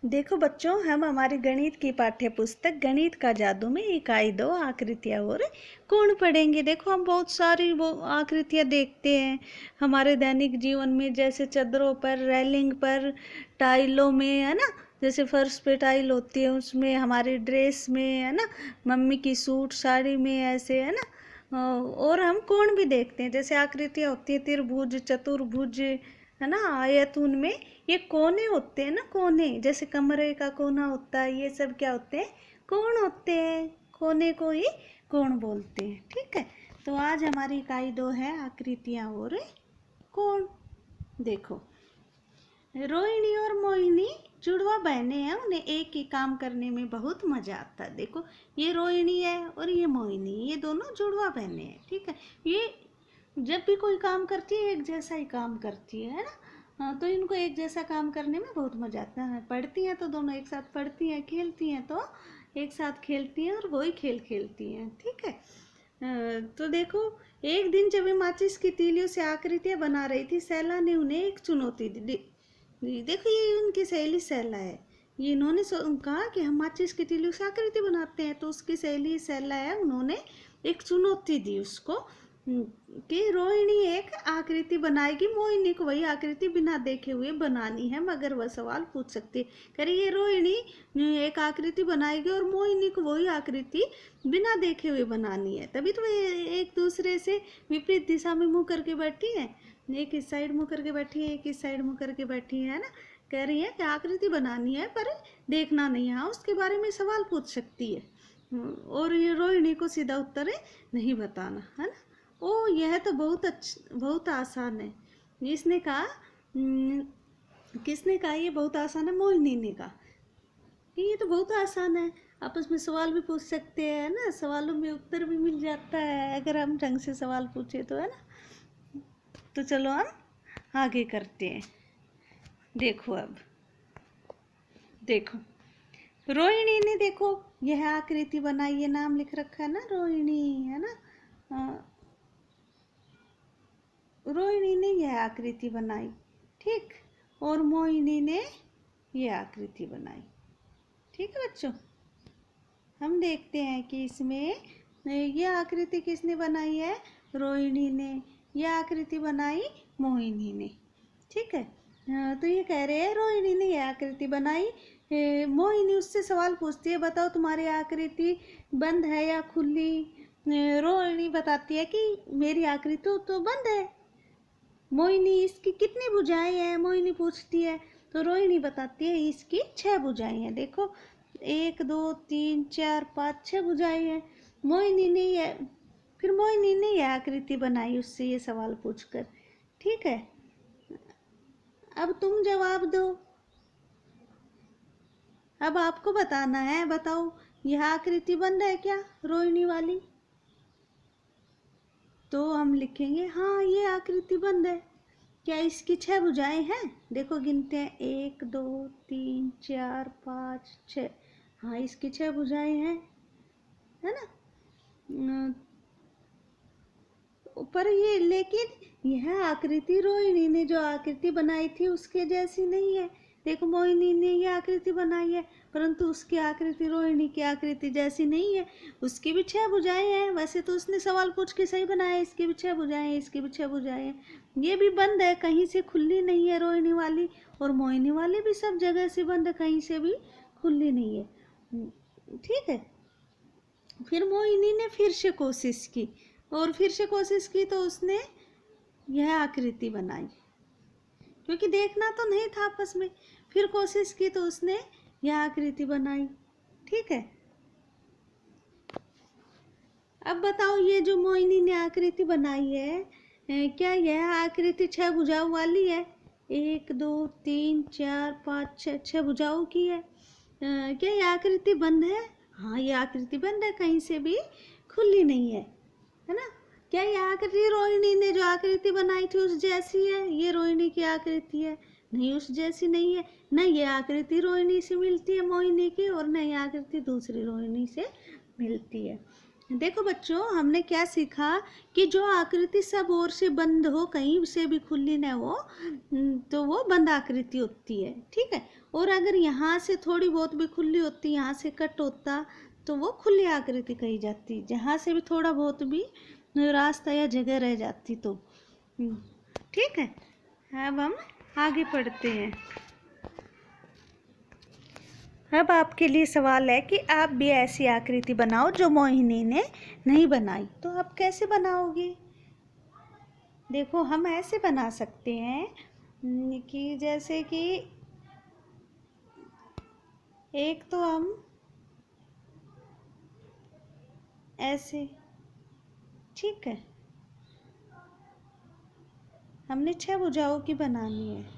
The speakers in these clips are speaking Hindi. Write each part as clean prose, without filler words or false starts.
देखो बच्चों, हम हमारी गणित की पाठ्य पुस्तक गणित का जादू में इकाई 2 आकृतियाँ और कोण पढ़ेंगे। देखो, हम बहुत सारी वो आकृतियाँ देखते हैं हमारे दैनिक जीवन में, जैसे चद्दरों पर, रेलिंग पर, टाइलों में, है ना। जैसे फर्श पे टाइल होती है, उसमें, हमारी ड्रेस में, है ना, मम्मी की सूट साड़ी में, ऐसे, है ना। और हम कोण भी देखते हैं, जैसे आकृतियाँ होती है त्रिभुज, चतुर्भुज, है ना, आयत। उनमें ये कोने होते हैं ना, कोने, जैसे कमरे का कोना होता है, ये सब क्या होते हैं? कोण होते हैं। कोने को ही कोण बोलते हैं। ठीक है, तो आज हमारी इकाई 2 है आकृतियाँ और कोण। देखो, रोहिणी और मोहिनी जुड़वा बहनें हैं, उन्हें एक ही काम करने में बहुत मजा आता है। देखो, ये रोहिणी है और ये मोहिनी, ये दोनों जुड़वा बहनें हैं। ठीक है, ये जब भी कोई काम करती है एक जैसा ही काम करती है ना। हाँ, तो इनको एक जैसा काम करने में बहुत मजा आता है। पढ़ती हैं तो दोनों एक साथ पढ़ती हैं, खेलती हैं तो एक साथ खेलती हैं और वही खेल खेलती हैं। ठीक है, तो देखो, एक दिन जब वे माचिस की तीलियों से आकृतियां बना रही थी, सैला ने उन्हें एक चुनौती दी। देखो, ये उनकी सहेली सैला है। ये इन्होंने कहा कि हम माचिस की तीलियों से आकृति बनाते हैं, तो उसकी सहेली सैला है, उन्होंने एक चुनौती दी उसको कि रोहिणी एक आकृति बनाएगी, मोहिनी को वही आकृति बिना देखे हुए बनानी है, मगर वह सवाल पूछ सकती है। करिए, रोहिणी एक आकृति बनाएगी और मोहिनी को वही आकृति बिना देखे हुए बनानी है। तभी तो वे एक दूसरे से विपरीत दिशा में मुंह करके बैठी है। एक इस साइड मुंह करके बैठी है, एक इस साइड मुंह करके बैठी है ना। कह रही है कि आकृति बनानी है पर देखना नहीं है। हाँ, उसके बारे में सवाल पूछ सकती है और ये रोहिणी को सीधा उत्तर नहीं बताना, है ना। ओ, यह तो बहुत आसान है। इसने कहा, किसने कहा ये बहुत आसान है? मोहिनी ने कहा ये तो बहुत आसान है, आपस में सवाल भी पूछ सकते हैं ना, सवालों में उत्तर भी मिल जाता है अगर हम ढंग से सवाल पूछे तो, है ना। तो चलो हम आगे करते हैं। देखो, अब देखो, रोहिणी ने, देखो, यह आकृति बनाई, ये नाम लिख रखा है ना, रोहिणी, है ना। रोहिणी ने यह आकृति बनाई, ठीक, और मोहिनी ने यह आकृति बनाई। ठीक है बच्चों, हम देखते हैं कि इसमें यह आकृति किसने बनाई है? रोहिणी ने। यह आकृति बनाई मोहिनी ने। ठीक है, तो ये कह रहे हैं रोहिणी ने यह आकृति बनाई। मोहिनी उससे सवाल पूछती है, बताओ तुम्हारी आकृति बंद है या खुली? रोहिणी बताती है कि मेरी आकृति तो बंद है। मोहिनी, इसकी कितनी भुजाएं हैं? मोहिनी पूछती है, तो रोहिणी बताती है इसकी 6 भुजाएं हैं। देखो, 1 2 3 4 5 6 भुजाएं हैं। फिर मोहिनी ने यह आकृति बनाई उससे ये सवाल पूछकर। ठीक है, अब तुम जवाब दो। अब आपको बताना है, बताओ यह आकृति बंद है क्या, रोहिणी वाली? तो हम लिखेंगे हाँ, ये आकृति बंद है। क्या इसकी 6 भुजाएं हैं? देखो, गिनते हैं, 1 2 3 4 5 6। हाँ, इसकी 6 भुजाएं हैं, है ना। पर ये, लेकिन यह आकृति रोहिणी ने जो आकृति बनाई थी उसके जैसी नहीं है। देखो, मोहिनी ने यह आकृति बनाई है, परंतु उसकी आकृति रोहिणी की आकृति जैसी नहीं है। उसकी भी 6 भुजाएं हैं। वैसे तो उसने सवाल पूछ के सही बनाया, इसकी भी 6 भुजाएं हैं, इसकी भी 6 भुजाएं हैं। ये भी बंद है, कहीं से खुली नहीं है रोहिणी वाली, और मोहिनी वाली भी सब जगह से बंद है, कहीं से भी खुली नहीं है। ठीक है, फिर मोहिनी ने फिर से कोशिश की, और फिर से कोशिश की तो उसने यह आकृति बनाई, क्योंकि देखना तो नहीं था आपस में। फिर कोशिश की तो उसने यह आकृति बनाई। ठीक है, अब बताओ, ये जो मोहिनी ने आकृति बनाई है, क्या यह आकृति 6 भुजाओं वाली है? 1 2 3 4 5 6, 6 भुजाओं की है। क्या यह आकृति बंद है? हाँ, ये आकृति बंद है, कहीं से भी खुली नहीं है, है ना। क्या यह आकृति रोहिणी ने जो आकृति बनाई थी उस जैसी है? ये रोहिणी की आकृति है, नहीं, उस जैसी नहीं है। न ये आकृति रोहिणी से मिलती है मोहिनी की, और न ये आकृति दूसरी रोहिणी से मिलती है। देखो बच्चों, हमने क्या सीखा कि जो आकृति सब ओर से बंद हो, कहीं से भी खुली न हो, तो वो बंद आकृति होती है। ठीक है, और अगर यहाँ से थोड़ी बहुत भी खुली होती, यहाँ से कट होता, तो वो खुली आकृति कही जाती। जहाँ से भी थोड़ा बहुत भी रास्ता या जगह रह जाती तो। ठीक है, अब हम आगे पढ़ते हैं। अब आपके लिए सवाल है कि आप भी ऐसी आकृति बनाओ जो मोहिनी ने नहीं बनाई। तो आप कैसे बनाओगे? देखो, हम ऐसे बना सकते हैं कि जैसे कि एक तो हम ऐसे, ठीक है, हमने 6 भुजाओं की बनानी है।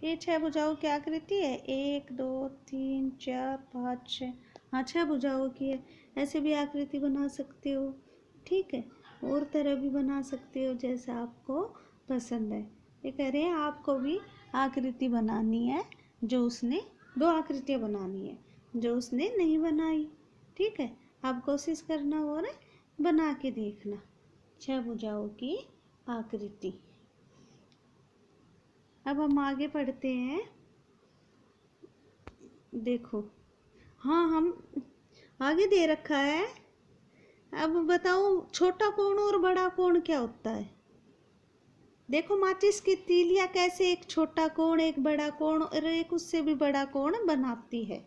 ये 6 भुजाओं की आकृति है, 1 2 3 4 5 6। हाँ, 6 भुजाओं की है। ऐसे भी आकृति बना सकते हो, ठीक है, और तरह भी बना सकते हो जैसा आपको पसंद है। ये कह रहे हैं आपको भी आकृति बनानी है जो उसने, 2 आकृतियाँ बनानी है जो उसने नहीं बनाई। ठीक है, आप कोशिश करना और बना के देखना 6 भुजाओं की आकृति। अब हम आगे पढ़ते हैं। देखो, हाँ, हम आगे दे रखा है। अब बताओ, छोटा कोण और बड़ा कोण क्या होता है? देखो, माचिस की तीलियां कैसे एक छोटा कोण, एक बड़ा कोण और एक उससे भी बड़ा कोण बनाती है।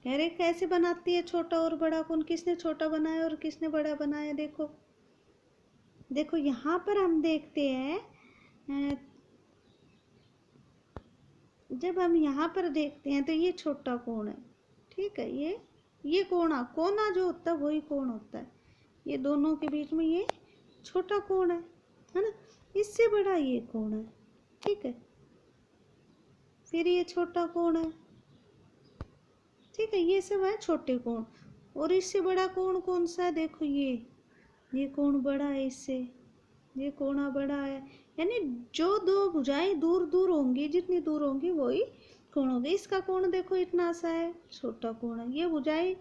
कह रहे कैसे बनाती है छोटा और बड़ा कोण? किसने छोटा बनाया और किसने बड़ा बनाया? देखो देखो, यहाँ पर हम देखते हैं, जब हम यहाँ पर देखते हैं तो ये छोटा कोण है, ठीक है। ये कोना जो होता है वही कोण होता है। ये दोनों के बीच में ये छोटा कोण है ना। इससे बड़ा ये कोण है, ठीक है। फिर ये छोटा कोण है, ठीक है। ये सब है छोटे कोण। और इससे बड़ा कोण कौन सा है? देखो, ये कोण बड़ा है इससे, ये कोणा बड़ा है। यानी जो 2 भुजाएं दूर दूर होंगी, जितनी दूर होंगी वही कोण होगी। इसका कोण देखो इतना सा है, छोटा कोण है। ये भुजाएं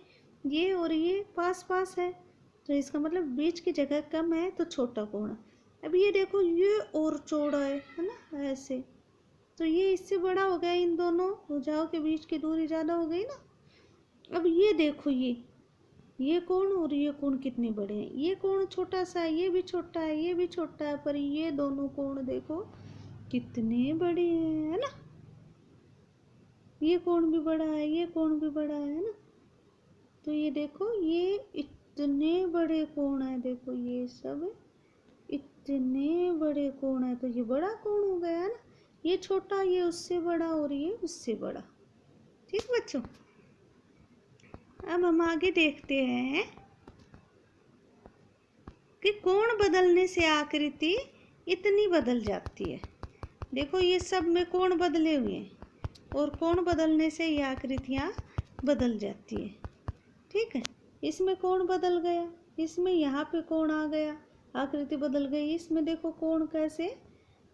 ये और ये पास पास है, तो इसका मतलब बीच की जगह कम है, तो छोटा कोण है। अब ये देखो, ये और चौड़ा है ना, ऐसे, तो ये इससे बड़ा हो गया। इन दोनों भुजाओं के बीच की दूरी ज़्यादा हो गई ना। अब ये देखो, ये कोण और ये कोण कितने बड़े हैं। ये कोण छोटा सा है, ये भी छोटा है, ये भी छोटा है, पर ये दोनों कोण देखो कितने बड़े हैं, है ना। ये कोण भी बड़ा है, ये कोण भी बड़ा है ना। तो ये देखो, ये इतने बड़े कोण है। देखो, ये सब इतने बड़े कोण है, तो ये बड़ा कोण हो गया है ना। ये छोटा, ये उससे बड़ा और ये उससे बड़ा। ठीक बच्चों, अब हम आगे देखते हैं कि कोण बदलने से आकृति इतनी बदल जाती है। देखो, ये सब में कोण बदले हुए हैं और कोण बदलने से ये आकृतियाँ बदल जाती है, ठीक है। इसमें कोण बदल गया, इसमें यहाँ पे कोण आ गया, आकृति बदल गई। इसमें देखो कोण कैसे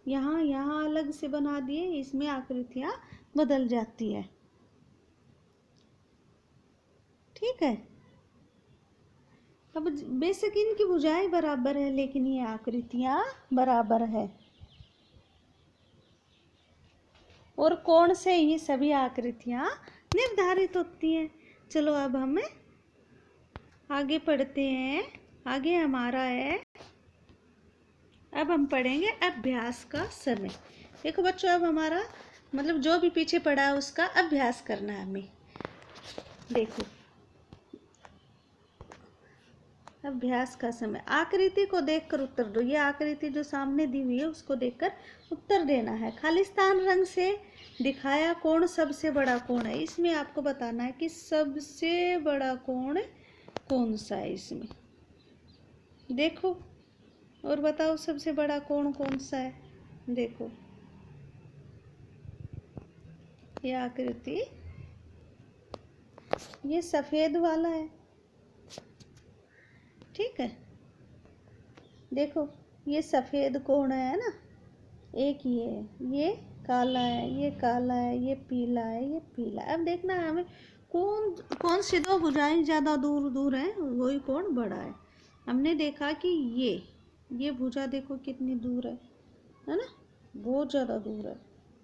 यहाँ अलग से बना दिए, इसमें आकृतियाँ बदल जाती है, ठीक है। अब बेशक इनकी भुजाएं बराबर है, लेकिन ये आकृतियां बराबर है, और कोण से ये सभी आकृतियां निर्धारित होती हैं। चलो, अब हम आगे पढ़ते हैं। आगे हमारा है, अब हम पढ़ेंगे अभ्यास का समय। देखो बच्चों, अब हमारा मतलब जो भी पीछे पढ़ा है उसका अभ्यास करना है हमें। देखो, अभ्यास का समय, आकृति को देखकर उत्तर दो। ये आकृति जो सामने दी हुई है उसको देखकर उत्तर देना है। खालिस्तान रंग से दिखाया कोण सबसे बड़ा कोण है। इसमें आपको बताना है कि सबसे बड़ा कोण कौन सा है इसमें। देखो और बताओ सबसे बड़ा कोण कौन सा है। देखो, ये आकृति ये सफेद वाला है, ठीक है। देखो, ये सफेद कोण है ना, एक ये काला है, ये काला है, ये पीला है, ये पीला है। अब देखना है हमें कौन सी 2 भुजाएं ज़्यादा दूर दूर हैं, वही कोण बड़ा है। हमने देखा कि ये ये भुजा देखो कितनी दूर है ना, बहुत ज़्यादा दूर है।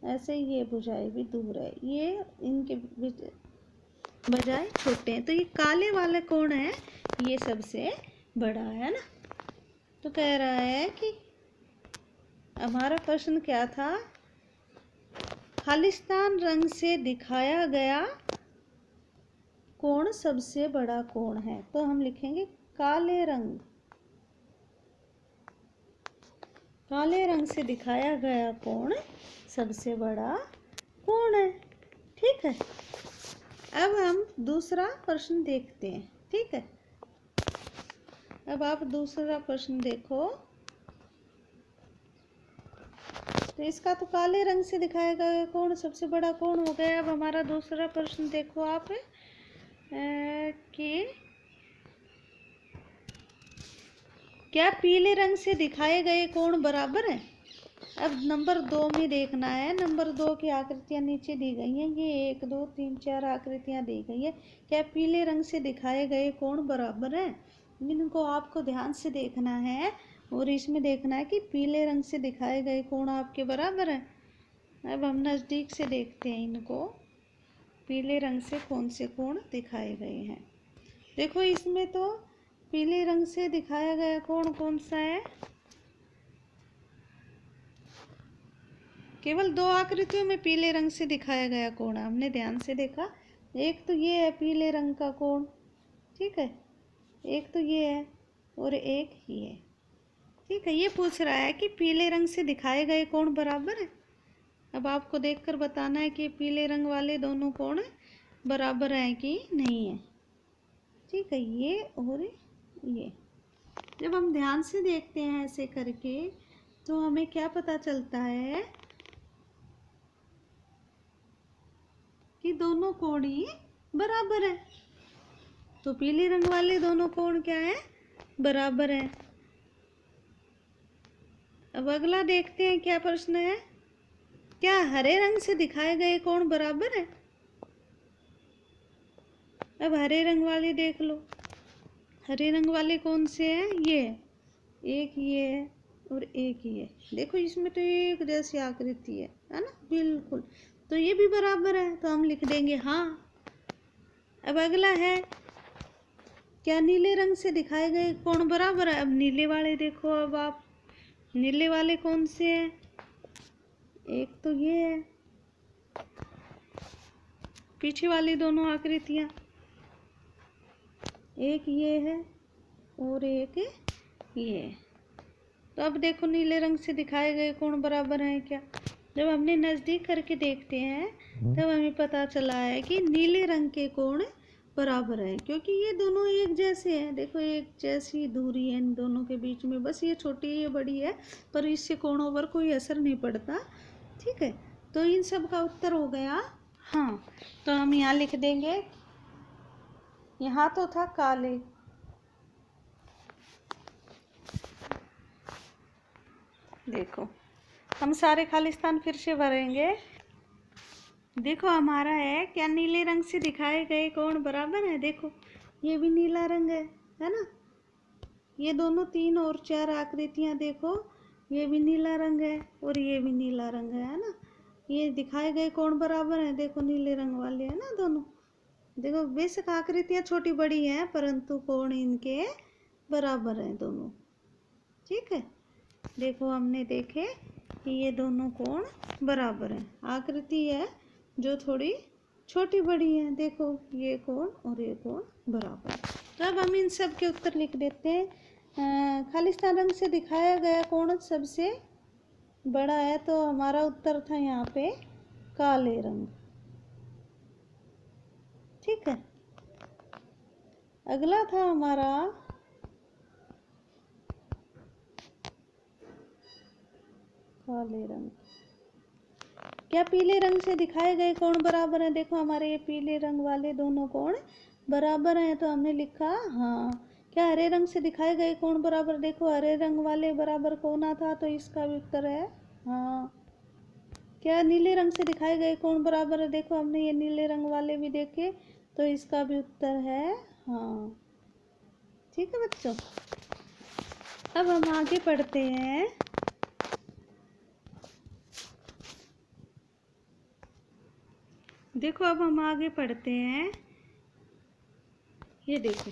ऐसे ही ये भुजाएं भी दूर है, ये इनके बजाय छोटे हैं। तो ये काले वाला कौन है, ये सबसे बड़ा है ना। तो कह रहा है कि हमारा प्रश्न क्या था, खालिस्तान रंग से दिखाया गया कोण सबसे बड़ा कोण है। तो हम लिखेंगे काले रंग, काले रंग से दिखाया गया कोण सबसे बड़ा कोण है। ठीक है, अब हम दूसरा प्रश्न देखते हैं। ठीक है, अब आप दूसरा प्रश्न देखो। तो इसका तो काले रंग से दिखाया गया कोण सबसे बड़ा कोण हो गया। अब हमारा दूसरा प्रश्न देखो आप कि क्या पीले रंग से दिखाए गए कोण बराबर है। अब नंबर 2 में देखना है। नंबर 2 की आकृतियां नीचे दी गई हैं, ये 1 2 3 4 आकृतियां दी गई है। क्या पीले रंग से दिखाए गए कोण बराबर है, इनको आपको ध्यान से देखना है और इसमें देखना है कि पीले रंग से दिखाए गए कोण आपके बराबर है। अब हम नज़दीक से देखते हैं इनको, पीले रंग से कौन से कोण दिखाए गए हैं। देखो इसमें तो पीले रंग से दिखाया गया कोण कौन सा है, केवल 2 आकृतियों में पीले रंग से दिखाया गया कोण है। हमने ध्यान से देखा, एक तो ये है पीले रंग का कोण, ठीक है, एक तो ये है और एक ये। ठीक है, ये पूछ रहा है कि पीले रंग से दिखाए गए कोण बराबर है। अब आपको देखकर बताना है कि पीले रंग वाले दोनों कोण बराबर हैं कि नहीं है। ठीक है, ये और ये जब हम ध्यान से देखते हैं ऐसे करके तो हमें क्या पता चलता है कि दोनों कोण ही बराबर है। तो पीले रंग वाले दोनों कोण क्या है, बराबर है। अब अगला देखते हैं क्या प्रश्न है, क्या हरे रंग से दिखाए गए कोण बराबर है। अब हरे रंग वाले देख लो, हरे रंग वाले कौन से हैं, ये एक ये है और एक ये। देखो इसमें तो एक जैसी आकृति है ना, बिल्कुल, तो ये भी बराबर है, तो हम लिख देंगे हाँ। अब अगला है, क्या नीले रंग से दिखाए गए कोण बराबर है। अब नीले वाले देखो, अब आप नीले वाले कौन से हैं, एक तो ये है, पीछे वाली दोनों आकृतियां, एक ये है और एक ये है। तो अब देखो नीले रंग से दिखाए गए कोण बराबर हैं क्या। जब हमने नज़दीक करके देखते हैं तब हमें पता चला है कि नीले रंग के कोण बराबर है, क्योंकि ये दोनों एक जैसे हैं। देखो एक जैसी दूरी है इन दोनों के बीच में, बस ये छोटी है ये बड़ी है, पर इससे कोणों पर कोई असर नहीं पड़ता। ठीक है, तो इन सब का उत्तर हो गया हाँ। तो हम यहाँ लिख देंगे, यहाँ तो था काले, देखो हम सारे खालिस्तान फिर से भरेंगे। देखो हमारा है, क्या नीले रंग से दिखाए गए कोण बराबर है। देखो ये भी नीला रंग है ना, ये दोनों 3 और 4 आकृतियां देखो, ये भी नीला रंग है और ये भी नीला रंग है ना। ये दिखाए गए कोण बराबर है, देखो नीले रंग वाले है ना दोनों। देखो बेशक आकृतियां छोटी बड़ी हैं परंतु कोण इनके बराबर हैं दोनों। ठीक है, देखो हमने देखे कि ये दोनों कोण बराबर हैं। आकृति है जो थोड़ी छोटी बड़ी है, देखो ये कोण और ये कोण बराबर है। तो अब हम इन सब के उत्तर लिख देते हैं। खालिस्तान रंग से दिखाया गया कोण सबसे बड़ा है, तो हमारा उत्तर था यहाँ पे काले रंग। ठीक है, अगला था हमारा काले रंग, क्या पीले रंग से दिखाए गए कोण बराबर हैं। देखो हमारे ये पीले रंग वाले दोनों कोण बराबर हैं, तो हमने लिखा हाँ। क्या हरे रंग से दिखाए गए कोण बराबर, देखो हरे रंग वाले बराबर कोना था, तो इसका भी उत्तर है हाँ। क्या नीले रंग से दिखाए गए कोण बराबर है, देखो हमने ये नीले रंग वाले भी देखे, तो इसका भी उत्तर है हाँ। ठीक है बच्चों, अब हम आगे पढ़ते हैं। देखो अब हम आगे पढ़ते हैं। ये देखो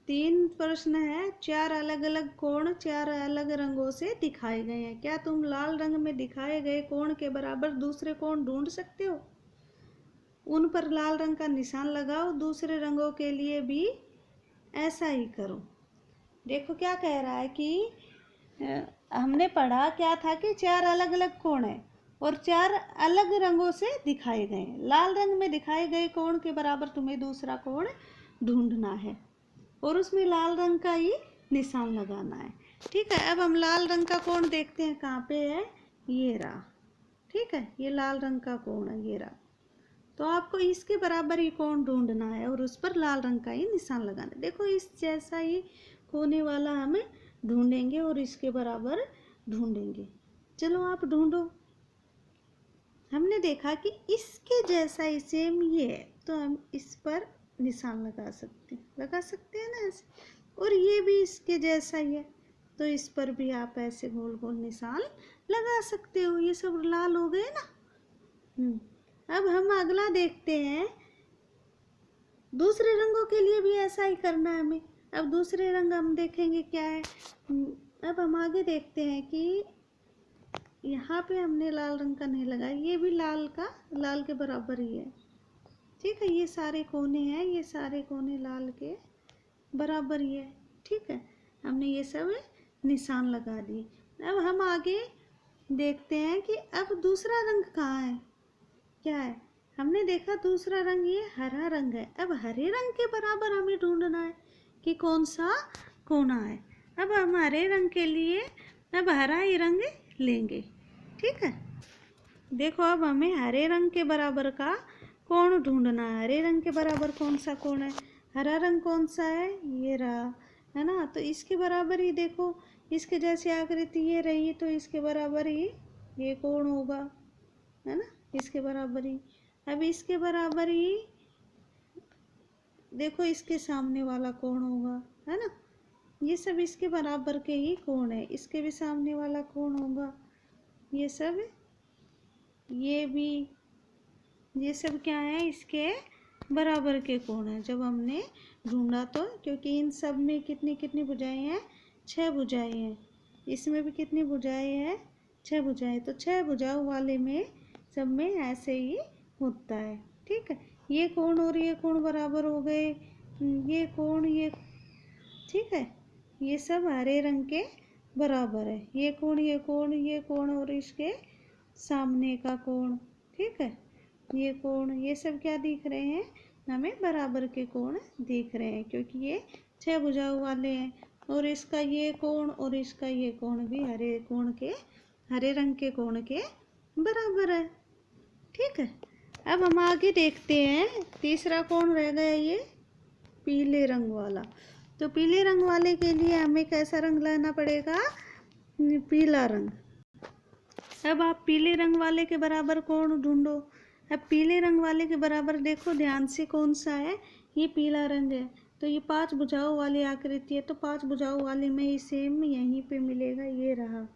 3 प्रश्न है। 4 अलग अलग कोण 4 अलग रंगों से दिखाए गए हैं। क्या तुम लाल रंग में दिखाए गए कोण के बराबर दूसरे कोण ढूंढ सकते हो? उन पर लाल रंग का निशान लगाओ। दूसरे रंगों के लिए भी ऐसा ही करो। देखो क्या कह रहा है कि हमने पढ़ा क्या था कि 4 अलग अलग कोण है और 4 अलग रंगों से दिखाए गए हैं। लाल रंग में दिखाए गए कोण के बराबर तुम्हें दूसरा कोण ढूंढना है और उसमें लाल रंग का ही निशान लगाना है। ठीक है, अब हम लाल रंग का कोण देखते हैं कहाँ पे है। ये रहा। ठीक है, ये लाल रंग का कोण है, ये रहा। तो आपको इसके बराबर ही कोण ढूंढना है और उस पर लाल रंग का ही निशान लगाना है। देखो इस जैसा ही कोने वाला हमें ढूंढेंगे और इसके बराबर ढूंढेंगे। चलो आप ढूंढो। हमने देखा कि इसके जैसा ही सेम ये है तो हम इस पर निशान लगा सकते हैं ना ऐसे। और ये भी इसके जैसा ही है तो इस पर भी आप ऐसे गोल गोल निशान लगा सकते हो। ये सब लाल हो गए ना। अब हम अगला देखते हैं। दूसरे रंगों के लिए भी ऐसा ही करना है हमें। अब दूसरे रंग हम देखेंगे क्या है। अब हम आगे देखते हैं कि यहाँ पे हमने लाल रंग का नहीं लगाया। ये भी लाल के बराबर ही है। ठीक है, ये सारे कोने हैं, ये सारे कोने लाल के बराबर ही है। ठीक है, हमने ये सब निशान लगा दिए। अब हम आगे देखते हैं कि अब दूसरा रंग कहाँ है, क्या है। हमने देखा दूसरा रंग ये हरा रंग है। अब हरे रंग के बराबर हमें ढूंढना है कि कौन सा कोना है। अब हम हरे रंग के लिए अब हरा ही रंग लेंगे। ठीक है, देखो अब हमें हरे रंग के बराबर का कोण ढूंढना है। हरे रंग के बराबर कौन सा कोण है। हरा रंग कौन सा है, ये रहा, है ना। तो इसके बराबर ही देखो, इसके जैसी आकृति ये रही तो इसके बराबर ही ये कोण होगा, है ना। इसके बराबर ही। अब इसके बराबर ही देखो इसके सामने वाला कोण होगा, है ना। ये सब इसके बराबर के ही कोण है। इसके भी सामने वाला कोण होगा। ये सब ये भी, ये सब क्या है, इसके बराबर के कोण है। जब हमने ढूंढा तो, क्योंकि इन सब में कितनी कितनी भुजाएं हैं, 6 भुजाएं हैं। इसमें भी कितनी भुजाएं हैं, 6 भुजाएं। तो 6 भुजाओं वाले में सब में ऐसे ही होता है। ठीक है, ये कोण और ये कोण बराबर हो गए। ये कोण ये, ठीक है, ये सब हरे रंग के बराबर है। ये कोण और इसके सामने का कोण। ठीक है, ये कोण, ये सब क्या दिख रहे हैं, हमें बराबर के कोण दिख रहे हैं क्योंकि ये 6 भुजाओं वाले हैं। और इसका ये कोण और इसका ये कोण भी हरे रंग के कोण के बराबर है। ठीक है, अब हम आगे देखते हैं। तीसरा कोण रह गया ये पीले रंग वाला। तो पीले रंग वाले के लिए हमें कैसा रंग लेना पड़ेगा, पीला रंग। अब आप पीले रंग वाले के बराबर कोण ढूंढो। अब पीले रंग वाले के बराबर देखो ध्यान से कौन सा है, ये पीला रंग है। तो ये 5 भुजाओं वाली आकृति है तो 5 भुजाओं वाले में ही सेम यहीं पे मिलेगा। ये रहा,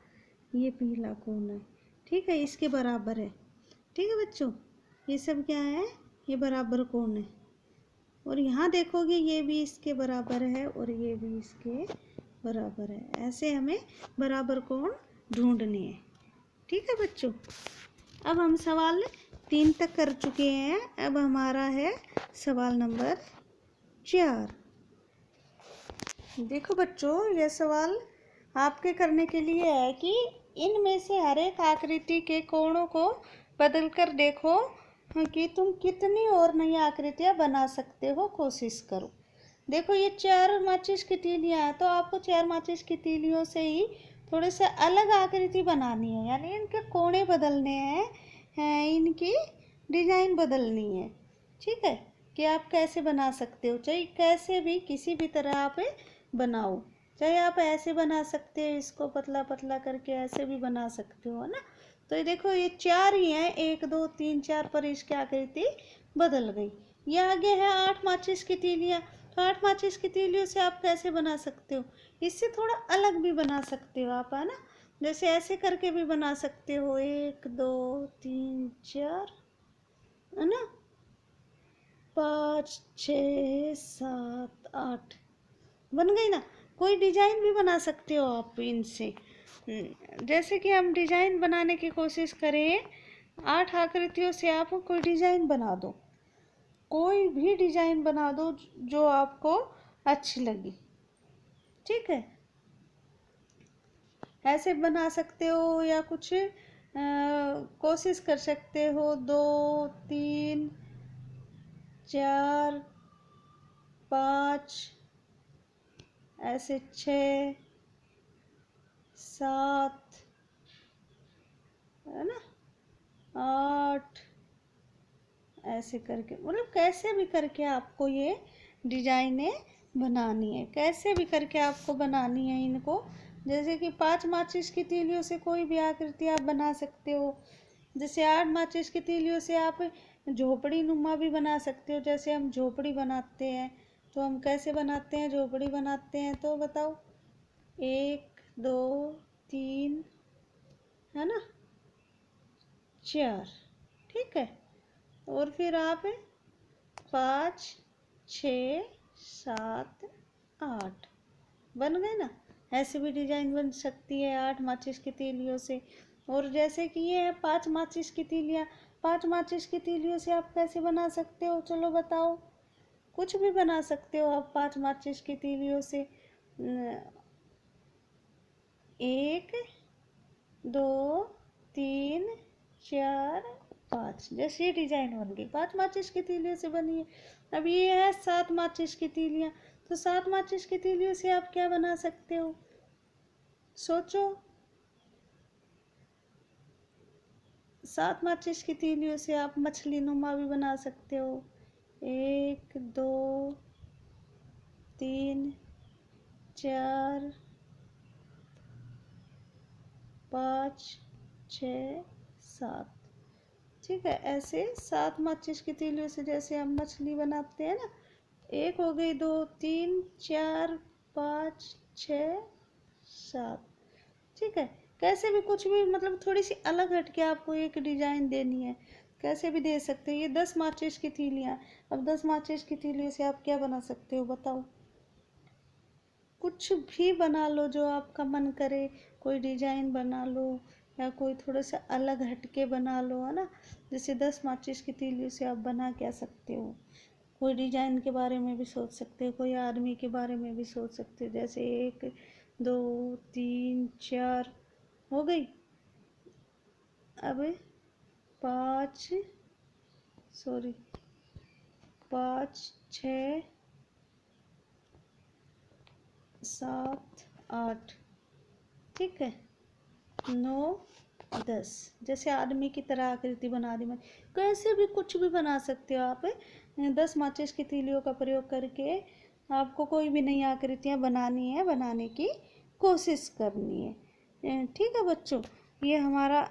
ये पीला कोण है। ठीक है, इसके बराबर है। ठीक है बच्चों, ये सब क्या है, ये बराबर कोण है। और यहाँ देखोगे ये भी इसके बराबर है और ये भी इसके बराबर है। ऐसे हमें बराबर कोण ढूंढने हैं। ठीक है बच्चों, अब हम सवाल 3 तक कर चुके हैं। अब हमारा है सवाल नंबर 4। देखो बच्चों, यह सवाल आपके करने के लिए है कि इनमें से हर एक आकृति के कोणों को बदल कर देखो कि तुम कितनी और नई आकृतियां बना सकते हो। कोशिश करो। देखो ये 4 माचिस की तीलियां हैं तो आपको 4 माचिस की तीलियों से ही थोड़े से अलग आकृति बनानी है, यानी इनके कोणे बदलने हैं, इनकी डिजाइन बदलनी है। ठीक है, कि आप कैसे बना सकते हो, चाहे कैसे भी किसी भी तरह आप बनाओ। चाहे आप ऐसे बना सकते हो, इसको पतला पतला करके ऐसे भी बना सकते हो, है ना। तो ये देखो ये 4 ही हैं, 1 2 3 4 पर इसकी आकृति बदल गई। ये आगे है 8 माचिस की तीलियां तो 8 माचिस की तीलियों से आप कैसे बना सकते हो, इससे थोड़ा अलग भी बना सकते हो आप, है ना। जैसे ऐसे करके भी बना सकते हो, 1 2 3 4, है ना, 5 6 7 8, बन गई ना। कोई डिजाइन भी बना सकते हो आप इनसे। जैसे कि हम डिजाइन बनाने की कोशिश करें, 8 आकृतियों से आप कोई डिजाइन बना दो, कोई भी डिजाइन बना दो जो आपको अच्छी लगी, ठीक है। ऐसे बना सकते हो या कुछ कोशिश कर सकते हो, 2 3 4 5, ऐसे 6 7, है ना, 8, ऐसे करके, मतलब कैसे भी करके आपको ये डिजाइनें बनानी है, कैसे भी करके आपको बनानी है इनको। जैसे कि 5 माचिस की तीलियों से कोई भी आकृति आप बना सकते हो। जैसे 8 माचिस की तीलियों से आप झोपड़ी नुमा भी बना सकते हो। जैसे हम झोपड़ी बनाते हैं, तो हम कैसे बनाते हैं, झोपड़ी बनाते हैं तो बताओ, 1 2 3, है ना, 4, ठीक है। और फिर आप 5 6 7 8, बन गए ना। ऐसे भी डिजाइन बन सकती है 8 माचिस की तीलियों से। और जैसे कि ये है 5 माचिस की तीलियाँ, 5 माचिस की तीलियों से आप कैसे बना सकते हो, चलो बताओ। कुछ भी बना सकते हो आप 5 माचिस की तीलियों से। 1 2 3 4 5, जैसे ये डिजाइन बन गई, 5 माचिस की तीलियों से बनी है। अब ये है 7 माचिस की तीलियाँ, तो 7 माचिस की तीलियों से आप क्या बना सकते हो, सोचो। 7 माचिस की तीलियों से आप मछली नुमा भी बना सकते हो। 1 2 3 4 5 6 7, ठीक है। ऐसे 7 माचिस की तीलियों से जैसे हम मछली बनाते हैं ना, एक हो गई, 2 3 4 5 6 7, ठीक है। कैसे भी कुछ भी, मतलब थोड़ी सी अलग हटके आपको एक डिजाइन देनी है, कैसे भी दे सकते हो। ये 10 माचिस की तीलियाँ, अब 10 माचिस की तीलियों से आप क्या बना सकते हो बताओ। कुछ भी बना लो जो आपका मन करे, कोई डिजाइन बना लो या कोई थोड़ा सा अलग हटके बना लो, है ना। जैसे 10 माचिस की तीलियों से आप बना क्या सकते हो, कोई डिजाइन के बारे में भी सोच सकते हो, कोई आदमी के बारे में भी सोच सकते हो। जैसे 1 2 3 4 हो गई। अब 5 सॉरी 5 6 7 8, ठीक है, 9 10, जैसे आदमी की तरह आकृति बना दी मैं। कैसे भी कुछ भी बना सकते हो आप 10 माचिस की तीलियों का प्रयोग करके। आपको कोई भी नई आकृतियाँ बनानी है, बनाने की कोशिश करनी है, ठीक है बच्चों। ये हमारा